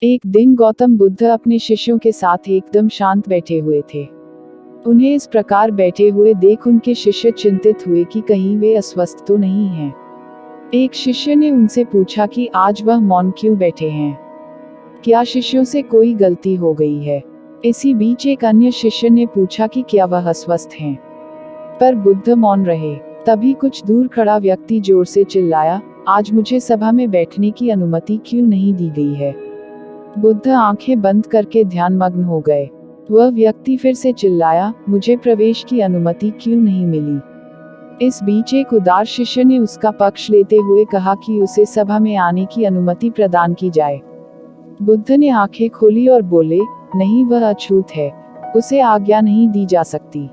एक दिन गौतम बुद्ध अपने शिष्यों के साथ एकदम शांत बैठे हुए थे। उन्हें इस प्रकार बैठे हुए देख उनके शिष्य चिंतित हुए कि कहीं वे अस्वस्थ तो नहीं हैं। एक शिष्य ने उनसे पूछा कि आज वह मौन क्यों बैठे हैं, क्या शिष्यों से कोई गलती हो गई है। इसी बीच एक अन्य शिष्य ने पूछा कि क्या वह अस्वस्थ हैं, पर बुद्ध मौन रहे। तभी कुछ दूर खड़ा व्यक्ति जोर से चिल्लाया, आज मुझे सभा में बैठने की अनुमति क्यों नहीं दी गई है। बुद्ध आंखें बंद करके ध्यानमग्न हो गए। वह व्यक्ति फिर से चिल्लाया, मुझे प्रवेश की अनुमति क्यों नहीं मिली। इस बीच एक उदार शिष्य ने उसका पक्ष लेते हुए कहा कि उसे सभा में आने की अनुमति प्रदान की जाए। बुद्ध ने आंखें खोली और बोले, नहीं, वह अछूत है, उसे आज्ञा नहीं दी जा सकती।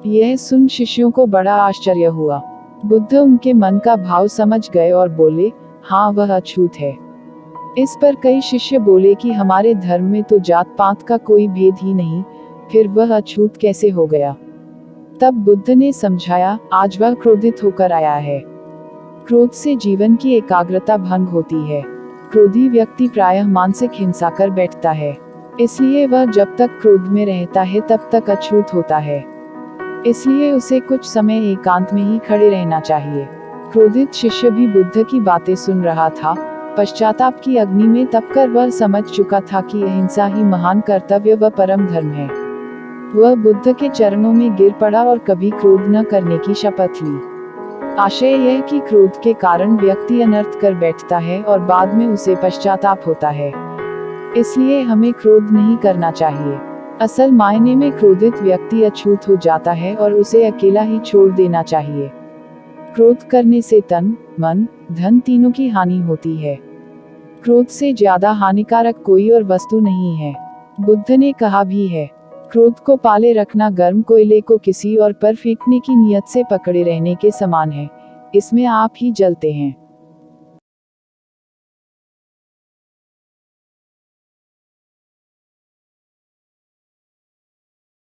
यह सुन शिष्यों को बड़ा आश्चर्य हुआ। बुद्ध उनके मन का भाव समझ गए और बोले, हाँ, वह अछूत है। इस पर कई शिष्य बोले कि हमारे धर्म में तो जात पात का कोई भेद ही नहीं, फिर वह अछूत कैसे हो गया। तब बुद्ध ने समझाया, आज वह क्रोधित होकर आया है। क्रोध से जीवन की एकाग्रता भंग होती है। क्रोधी व्यक्ति प्रायः मानसिक हिंसा कर बैठता है, इसलिए वह जब तक क्रोध में रहता है तब तक अछूत होता है। इसलिए उसे कुछ समय एकांत में ही खड़े रहना चाहिए। क्रोधित शिष्य भी बुद्ध की बातें सुन रहा था। पश्चाताप की अग्नि में तपकर वह समझ चुका था कि अहिंसा ही महान कर्तव्य व परम धर्म है। वह बुद्ध के चरणों में गिर पड़ा और कभी क्रोध न करने की शपथ ली। आशय यह कि क्रोध के कारण व्यक्ति अनर्थ कर बैठता है और बाद में उसे पश्चाताप होता है। इसलिए हमें क्रोध नहीं करना चाहिए। असल मायने में क्रोधित व्यक्ति अछूत हो जाता है और उसे अकेला ही छोड़ देना चाहिए। क्रोध करने से तन, मन, धन तीनों की हानि होती है। क्रोध से ज्यादा हानिकारक कोई और वस्तु नहीं है। बुद्ध ने कहा भी है, क्रोध को पाले रखना गर्म कोयले को किसी और पर फेंकने की नियत से पकड़े रहने के समान है, इसमें आप ही जलते हैं।